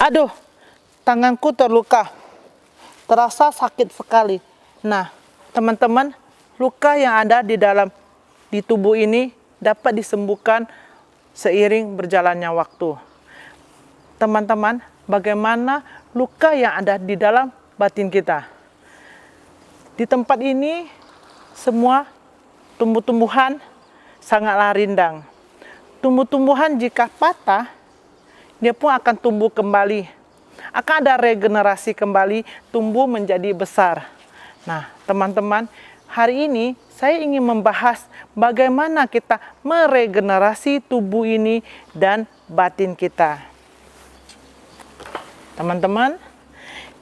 Aduh, tanganku terluka. Terasa sakit sekali. Nah, teman-teman, luka yang ada di tubuh ini dapat disembuhkan seiring berjalannya waktu. Teman-teman, bagaimana luka yang ada di dalam batin kita? Di tempat ini, semua tumbuh-tumbuhan sangatlah rindang. Tumbuh-tumbuhan jika patah, dia pun akan tumbuh kembali. Akan ada regenerasi kembali, tumbuh menjadi besar. Nah, teman-teman, hari ini saya ingin membahas bagaimana kita meregenerasi tubuh ini dan batin kita. Teman-teman,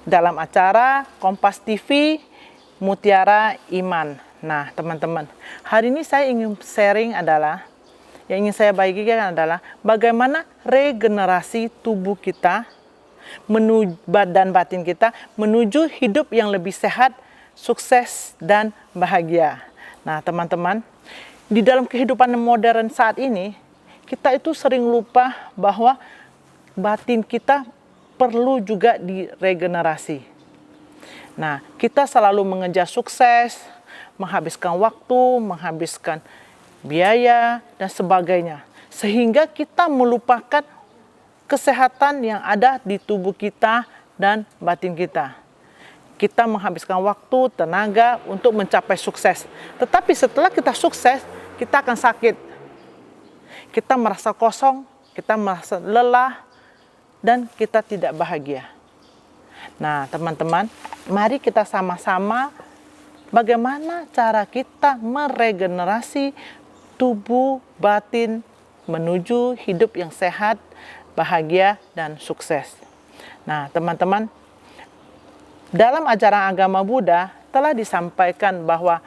dalam acara Kompas TV Mutiara Iman. Nah, teman-teman, hari ini saya ingin sharing yang ingin saya bagikan adalah bagaimana regenerasi tubuh kita menuju dan batin kita menuju hidup yang lebih sehat, sukses, dan bahagia. Nah, teman-teman, di dalam kehidupan modern saat ini, kita itu sering lupa bahwa batin kita perlu juga diregenerasi. Nah, kita selalu mengejar sukses, menghabiskan waktu, menghabiskan biaya, dan sebagainya. Sehingga kita melupakan kesehatan yang ada di tubuh kita dan batin kita. Kita menghabiskan waktu, tenaga untuk mencapai sukses. Tetapi setelah kita sukses, kita akan sakit. Kita merasa kosong, kita merasa lelah, dan kita tidak bahagia. Nah, teman-teman, mari kita sama-sama bagaimana cara kita meregenerasi tubuh, batin, menuju hidup yang sehat, bahagia, dan sukses. Nah, teman-teman, dalam ajaran agama Buddha telah disampaikan bahwa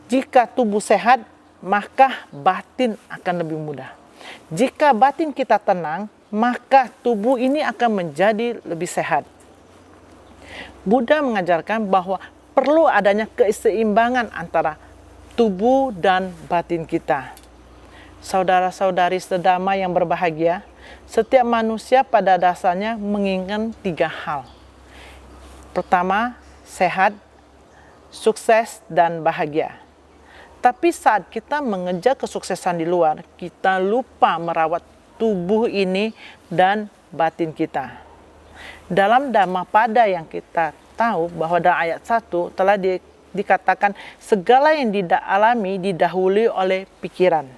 jika tubuh sehat, maka batin akan lebih mudah. Jika batin kita tenang, maka tubuh ini akan menjadi lebih sehat. Buddha mengajarkan bahwa perlu adanya keseimbangan antara tubuh dan batin kita. Saudara-saudari sedama yang berbahagia, setiap manusia pada dasarnya menginginkan 3 hal. Pertama, sehat, sukses, dan bahagia. Tapi saat kita mengejar kesuksesan di luar, kita lupa merawat tubuh ini dan batin kita. Dalam Dhammapada yang kita tahu bahwa dalam ayat 1 telah dikatakan segala yang alami didahului oleh pikiran.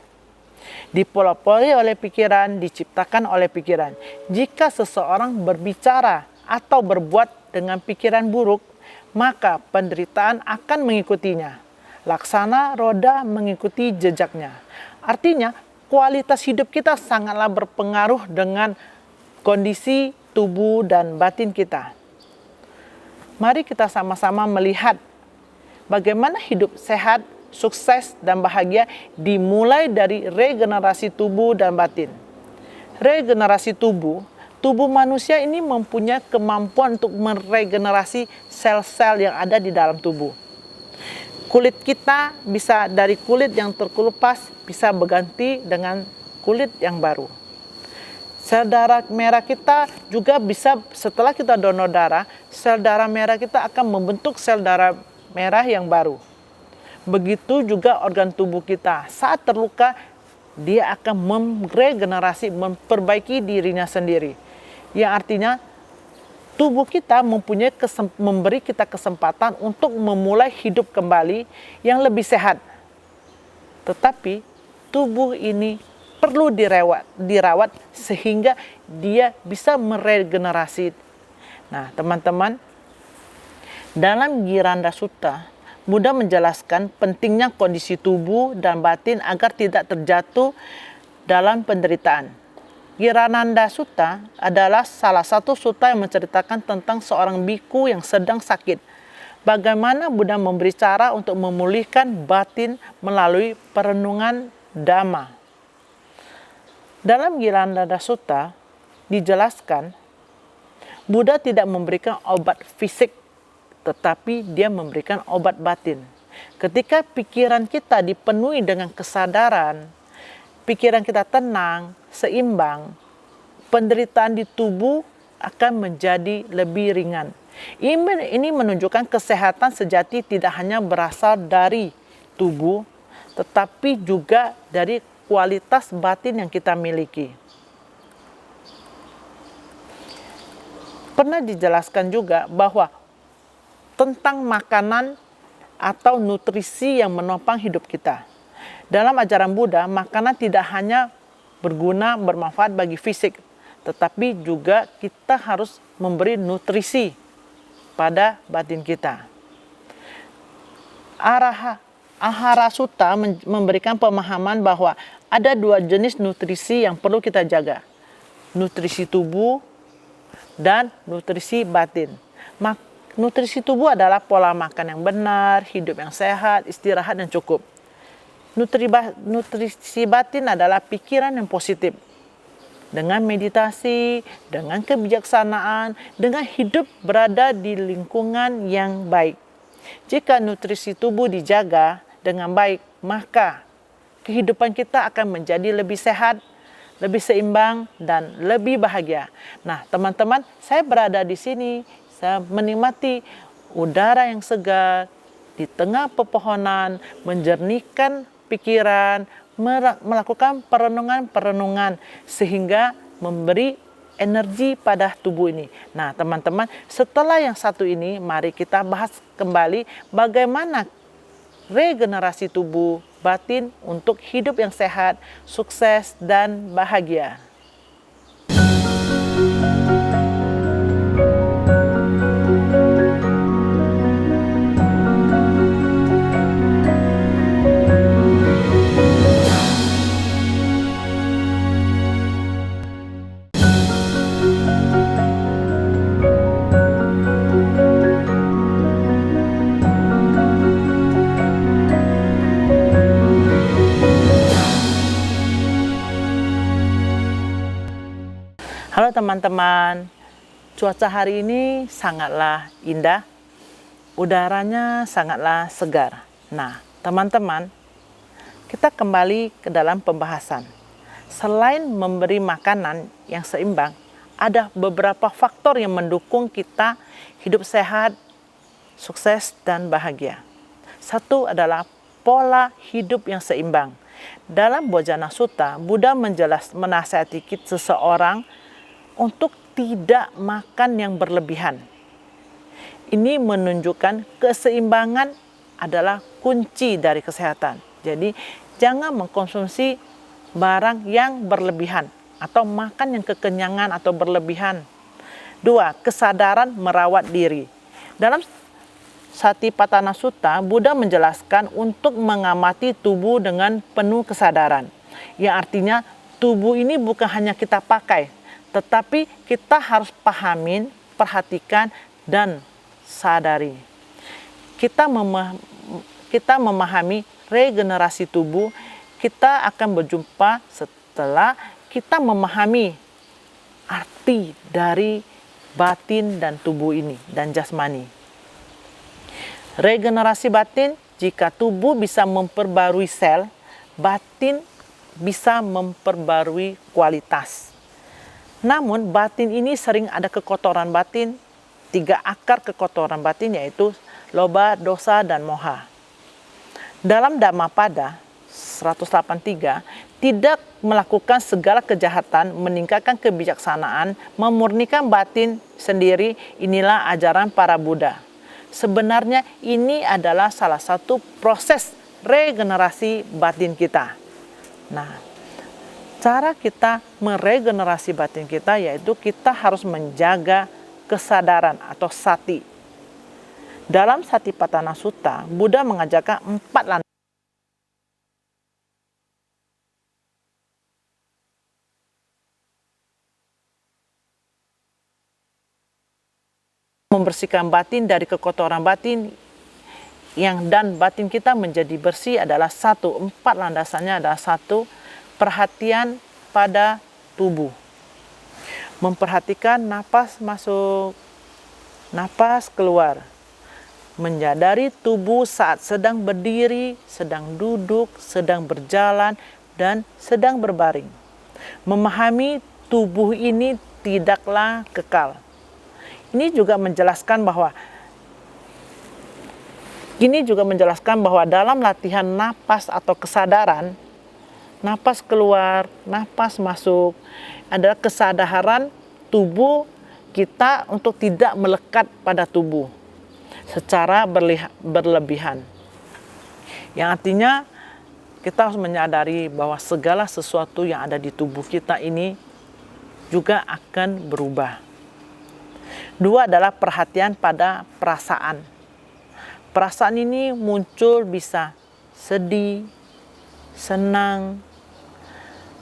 Dipelopori oleh pikiran, diciptakan oleh pikiran. Jika seseorang berbicara atau berbuat dengan pikiran buruk, maka penderitaan akan mengikutinya. Laksana roda mengikuti jejaknya. Artinya, kualitas hidup kita sangatlah berpengaruh dengan kondisi tubuh dan batin kita. Mari kita sama-sama melihat bagaimana hidup sehat, sukses, dan bahagia dimulai dari regenerasi tubuh dan batin. Regenerasi tubuh manusia ini mempunyai kemampuan untuk meregenerasi sel-sel yang ada di dalam tubuh. Kulit kita bisa dari kulit yang terkelupas bisa berganti dengan kulit yang baru. Sel darah merah kita juga bisa, setelah kita donor darah, sel darah merah kita akan membentuk sel darah merah yang baru. Begitu juga organ tubuh kita. Saat terluka, dia akan meregenerasi, memperbaiki dirinya sendiri. Yang artinya, tubuh kita memberi kita kesempatan untuk memulai hidup kembali yang lebih sehat. Tetapi, tubuh ini perlu dirawat sehingga dia bisa meregenerasi. Nah, teman-teman, dalam Giranda Sutta, Buddha menjelaskan pentingnya kondisi tubuh dan batin agar tidak terjatuh dalam penderitaan. Girananda Sutta adalah salah satu sutta yang menceritakan tentang seorang biku yang sedang sakit. Bagaimana Buddha memberi cara untuk memulihkan batin melalui perenungan Dhamma. Dalam Girananda Sutta dijelaskan, Buddha tidak memberikan obat fisik, tetapi dia memberikan obat batin. Ketika pikiran kita dipenuhi dengan kesadaran, pikiran kita tenang, seimbang, penderitaan di tubuh akan menjadi lebih ringan. Ini menunjukkan kesehatan sejati tidak hanya berasal dari tubuh, tetapi juga dari kualitas batin yang kita miliki. Pernah dijelaskan juga bahwa tentang makanan atau nutrisi yang menopang hidup kita. Dalam ajaran Buddha, makanan tidak hanya berguna, bermanfaat bagi fisik, tetapi juga kita harus memberi nutrisi pada batin kita. Ahara Sutta memberikan pemahaman bahwa ada 2 jenis nutrisi yang perlu kita jaga. Nutrisi tubuh dan nutrisi batin. Nutrisi tubuh adalah pola makan yang benar, hidup yang sehat, istirahat yang cukup. Nutrisi batin adalah pikiran yang positif. Dengan meditasi, dengan kebijaksanaan, dengan hidup berada di lingkungan yang baik. Jika nutrisi tubuh dijaga dengan baik, maka kehidupan kita akan menjadi lebih sehat, lebih seimbang, dan lebih bahagia. Nah, teman-teman, saya berada di sini, saya menikmati udara yang segar, di tengah pepohonan, menjernihkan pikiran, melakukan perenungan-perenungan sehingga memberi energi pada tubuh ini. Nah, teman-teman, setelah yang satu ini, mari kita bahas kembali bagaimana regenerasi tubuh batin untuk hidup yang sehat, sukses, dan bahagia. Halo teman-teman, cuaca hari ini sangatlah indah, udaranya sangatlah segar. Nah, teman-teman, kita kembali ke dalam pembahasan. Selain memberi makanan yang seimbang, ada beberapa faktor yang mendukung kita hidup sehat, sukses, dan bahagia. Satu adalah pola hidup yang seimbang. Dalam Bojana Sutta, Buddha menasihati seseorang untuk tidak makan yang berlebihan. Ini menunjukkan keseimbangan adalah kunci dari kesehatan. Jadi, jangan mengkonsumsi barang yang berlebihan atau makan yang kekenyangan atau berlebihan. 2. Kesadaran merawat diri. Dalam Satipatthana Sutta, Buddha menjelaskan untuk mengamati tubuh dengan penuh kesadaran. Yang artinya, tubuh ini bukan hanya kita pakai, tetapi kita harus pahamin, perhatikan, dan sadari. Kita memahami regenerasi tubuh, kita akan berjumpa setelah kita memahami arti dari batin dan tubuh ini, dan jasmani. Regenerasi batin, jika tubuh bisa memperbarui sel, batin bisa memperbarui kualitas. Namun batin ini sering ada kekotoran batin, 3 akar kekotoran batin yaitu loba, dosa, dan moha. Dalam Dhammapada 183, tidak melakukan segala kejahatan, meningkatkan kebijaksanaan, memurnikan batin sendiri, inilah ajaran para Buddha. Sebenarnya ini adalah salah satu proses regenerasi batin kita. Nah, cara kita meregenerasi batin kita yaitu kita harus menjaga kesadaran atau sati. Dalam Satipatthana Sutta, Buddha mengajarkan 4 landasan membersihkan batin dari kekotoran batin dan batin kita menjadi bersih adalah 1. 4 landasannya adalah 1. Perhatian pada tubuh. Memperhatikan napas masuk, napas keluar. Menyadari tubuh saat sedang berdiri, sedang duduk, sedang berjalan, dan sedang berbaring. Memahami tubuh ini tidaklah kekal. Ini juga menjelaskan bahwa dalam latihan napas atau kesadaran, napas keluar, napas masuk, adalah kesadaran tubuh kita untuk tidak melekat pada tubuh secara berlebihan. Yang artinya kita harus menyadari bahwa segala sesuatu yang ada di tubuh kita ini juga akan berubah. Dua adalah perhatian pada perasaan. Perasaan ini muncul bisa sedih, senang,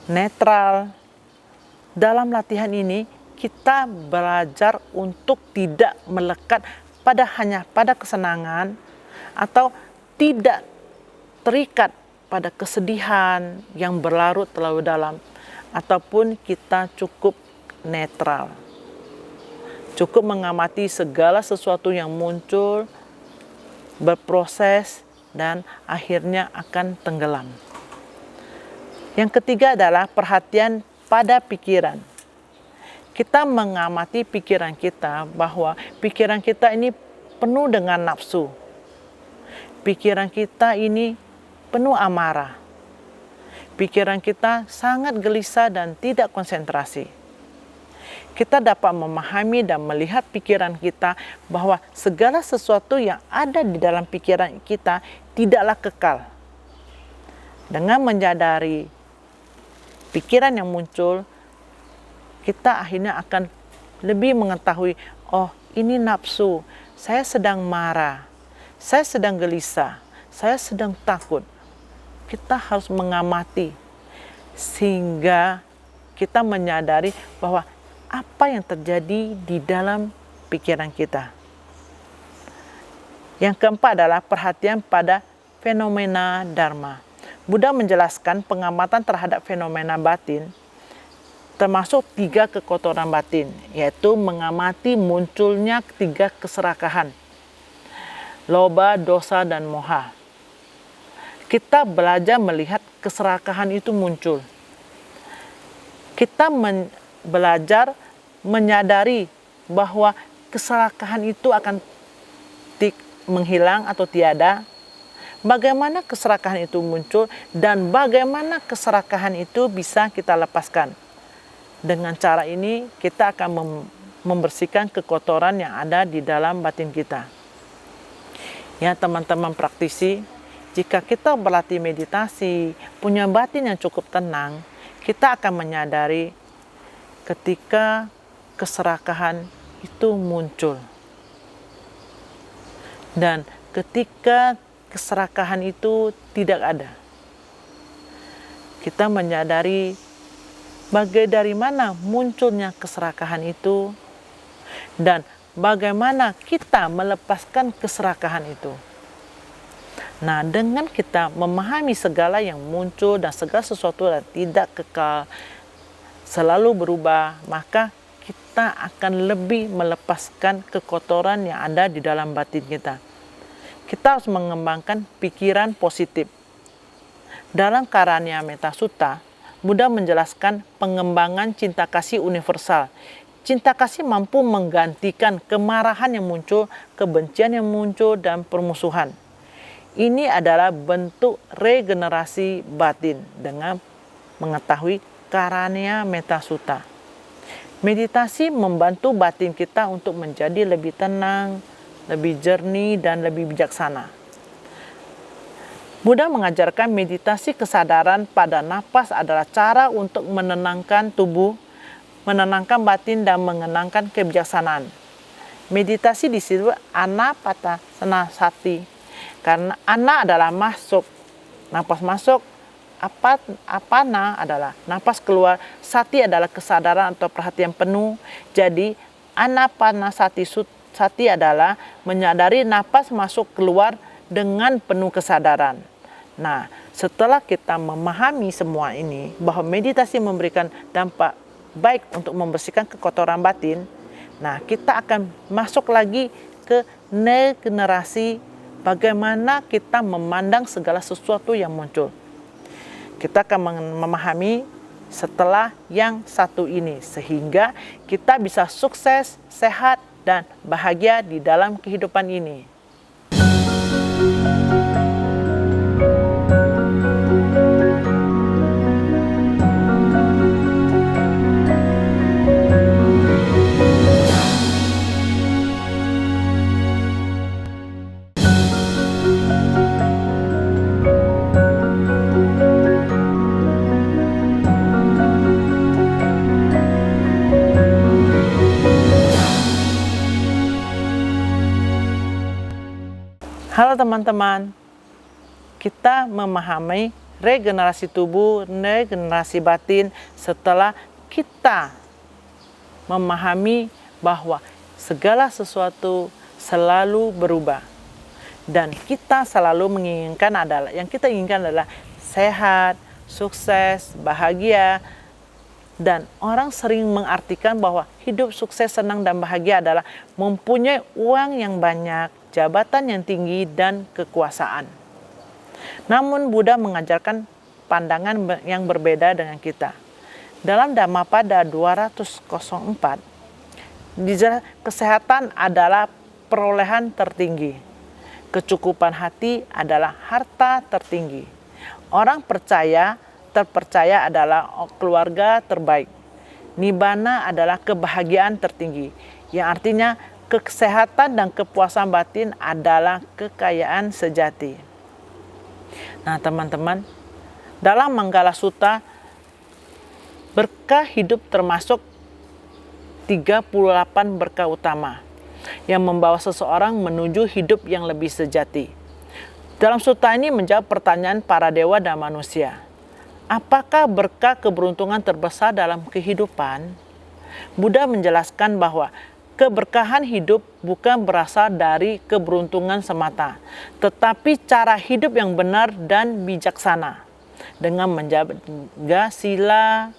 netral. Dalam latihan ini kita belajar untuk tidak melekat hanya pada kesenangan atau tidak terikat pada kesedihan yang berlarut terlalu dalam, ataupun kita cukup netral. Cukup mengamati segala sesuatu yang muncul, berproses, dan akhirnya akan tenggelam. Yang ketiga adalah perhatian pada pikiran. Kita mengamati pikiran kita bahwa pikiran kita ini penuh dengan nafsu. Pikiran kita ini penuh amarah. Pikiran kita sangat gelisah dan tidak konsentrasi. Kita dapat memahami dan melihat pikiran kita bahwa segala sesuatu yang ada di dalam pikiran kita tidaklah kekal. Dengan menyadari pikiran yang muncul, kita akhirnya akan lebih mengetahui, oh ini nafsu, saya sedang marah, saya sedang gelisah, saya sedang takut. Kita harus mengamati sehingga kita menyadari bahwa apa yang terjadi di dalam pikiran kita. Yang keempat adalah perhatian pada fenomena dharma. Buddha menjelaskan pengamatan terhadap fenomena batin termasuk 3 kekotoran batin, yaitu mengamati munculnya 3 keserakahan, loba, dosa, dan moha. Kita belajar melihat keserakahan itu muncul. Kita belajar menyadari bahwa keserakahan itu akan menghilang atau tiada. Bagaimana keserakahan itu muncul dan bagaimana keserakahan itu bisa kita lepaskan. Dengan cara ini kita akan membersihkan kekotoran yang ada di dalam batin kita. Ya teman-teman praktisi, jika kita berlatih meditasi, punya batin yang cukup tenang, kita akan menyadari ketika keserakahan itu muncul. Dan ketika keserakahan itu tidak ada, kita menyadari dari mana munculnya keserakahan itu dan bagaimana kita melepaskan keserakahan itu. Nah, dengan kita memahami segala yang muncul dan segala sesuatu yang tidak kekal, selalu berubah, maka kita akan lebih melepaskan kekotoran yang ada di dalam batin kita. Kita harus mengembangkan pikiran positif. Dalam Karania Metta Sutta, Buddha menjelaskan pengembangan cinta kasih universal. Cinta kasih mampu menggantikan kemarahan yang muncul, kebencian yang muncul, dan permusuhan. Ini adalah bentuk regenerasi batin dengan mengetahui Karania Metta Sutta. Meditasi membantu batin kita untuk menjadi lebih tenang, lebih jernih, dan lebih bijaksana. Buddha mengajarkan meditasi kesadaran pada napas adalah cara untuk menenangkan tubuh, menenangkan batin, dan mengenangkan kebijaksanaan. Meditasi disebut anapatanasati karena ana adalah masuk, napas masuk, apana adalah napas keluar, sati adalah kesadaran atau perhatian penuh. Jadi anapanasati sati adalah menyadari napas masuk keluar dengan penuh kesadaran. Nah, setelah kita memahami semua ini, bahwa meditasi memberikan dampak baik untuk membersihkan kekotoran batin, nah kita akan masuk lagi ke generasi bagaimana kita memandang segala sesuatu yang muncul. Kita akan memahami setelah yang satu ini, sehingga kita bisa sukses, sehat, dan bahagia di dalam kehidupan ini. Halo teman-teman, kita memahami regenerasi tubuh, regenerasi batin setelah kita memahami bahwa segala sesuatu selalu berubah. Dan kita selalu menginginkan yang kita inginkan adalah sehat, sukses, bahagia. Dan orang sering mengartikan bahwa hidup sukses, senang, dan bahagia adalah mempunyai uang yang banyak, jabatan yang tinggi, dan kekuasaan. Namun Buddha mengajarkan pandangan yang berbeda dengan kita. Dalam Dhammapada 204, kesehatan adalah perolehan tertinggi. Kecukupan hati adalah harta tertinggi. Orang terpercaya adalah keluarga terbaik. Nibbana adalah kebahagiaan tertinggi, yang artinya kesehatan dan kepuasan batin adalah kekayaan sejati. Nah teman-teman, dalam Manggala Sutta, berkah hidup termasuk 38 berkah utama yang membawa seseorang menuju hidup yang lebih sejati. Dalam sutta ini menjawab pertanyaan para dewa dan manusia. Apakah berkah keberuntungan terbesar dalam kehidupan? Buddha menjelaskan bahwa keberkahan hidup bukan berasal dari keberuntungan semata, tetapi cara hidup yang benar dan bijaksana dengan menjaga sila,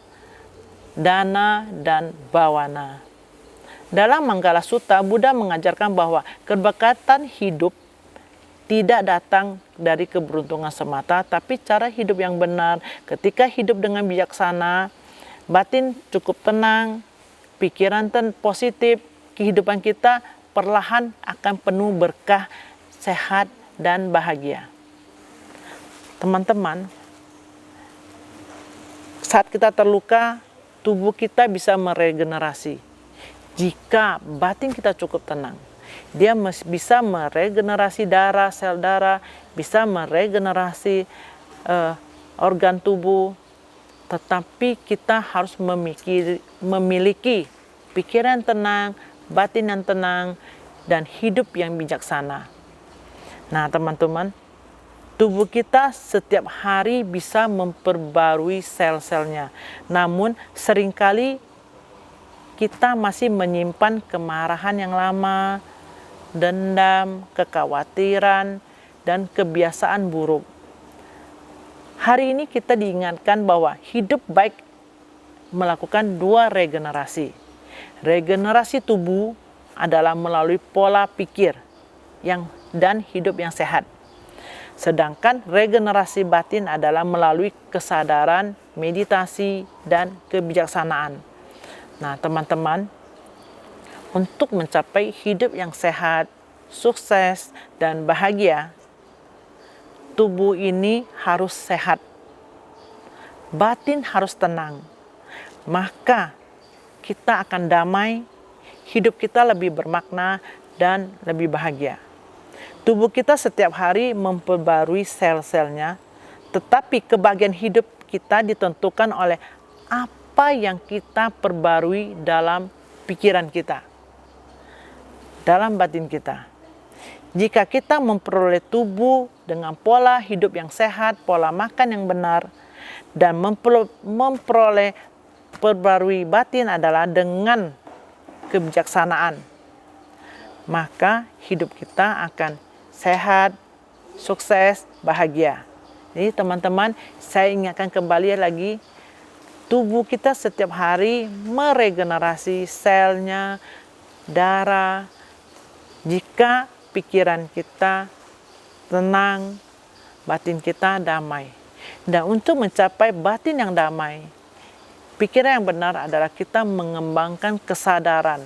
dana, dan bawana. Dalam Manggala Sutta, Buddha mengajarkan bahwa keberkatan hidup tidak datang dari keberuntungan semata, tapi cara hidup yang benar. Ketika hidup dengan bijaksana, batin cukup tenang, pikiran positif, kehidupan kita perlahan akan penuh berkah, sehat, dan bahagia. Teman-teman, saat kita terluka, tubuh kita bisa meregenerasi. Jika batin kita cukup tenang, dia bisa meregenerasi darah, sel darah, bisa meregenerasi organ tubuh. Tetapi kita harus memiliki pikiran tenang, batin yang tenang, dan hidup yang bijaksana. Nah teman-teman, tubuh kita setiap hari bisa memperbarui sel-selnya. Namun seringkali kita masih menyimpan kemarahan yang lama, dendam, kekhawatiran, dan kebiasaan buruk. Hari ini kita diingatkan bahwa hidup baik melakukan 2 regenerasi. Regenerasi tubuh adalah melalui pola pikir dan hidup yang sehat. Sedangkan regenerasi batin adalah melalui kesadaran, meditasi, dan kebijaksanaan. Nah, teman-teman, untuk mencapai hidup yang sehat, sukses, dan bahagia, tubuh ini harus sehat. Batin harus tenang. Maka kita akan damai, hidup kita lebih bermakna, dan lebih bahagia. Tubuh kita setiap hari memperbarui sel-selnya, tetapi kebahagiaan hidup kita ditentukan oleh apa yang kita perbarui dalam pikiran kita, dalam batin kita. Jika kita memperoleh tubuh dengan pola hidup yang sehat, pola makan yang benar, dan memperoleh perbarui batin adalah dengan kebijaksanaan, maka hidup kita akan sehat, sukses, bahagia. Jadi teman-teman, saya ingatkan kembali lagi, tubuh kita setiap hari meregenerasi selnya, darah, jika pikiran kita tenang, batin kita damai. Dan untuk mencapai batin yang damai, Pikiran yang benar adalah kita mengembangkan kesadaran,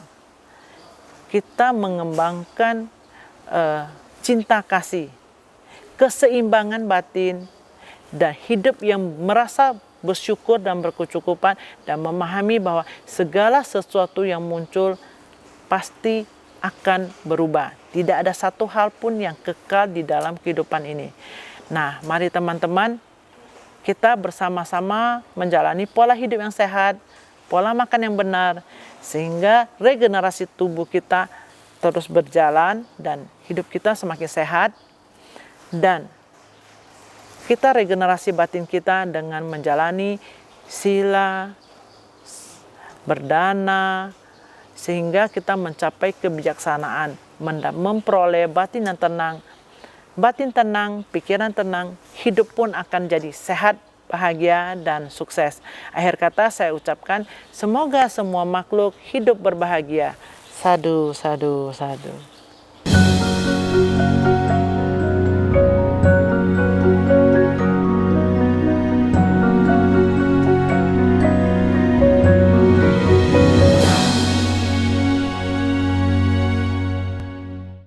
kita mengembangkan cinta kasih, keseimbangan batin, dan hidup yang merasa bersyukur dan berkecukupan, dan memahami bahwa segala sesuatu yang muncul pasti akan berubah. Tidak ada satu hal pun yang kekal di dalam kehidupan ini. Nah, mari teman-teman, kita bersama-sama menjalani pola hidup yang sehat, pola makan yang benar, sehingga regenerasi tubuh kita terus berjalan dan hidup kita semakin sehat, dan kita regenerasi batin kita dengan menjalani sila, berdana, sehingga kita mencapai kebijaksanaan, memperoleh batin yang tenang. Batin tenang, pikiran tenang, hidup pun akan jadi sehat, bahagia, dan sukses. Akhir kata saya ucapkan, semoga semua makhluk hidup berbahagia. Sadu, sadu, sadu.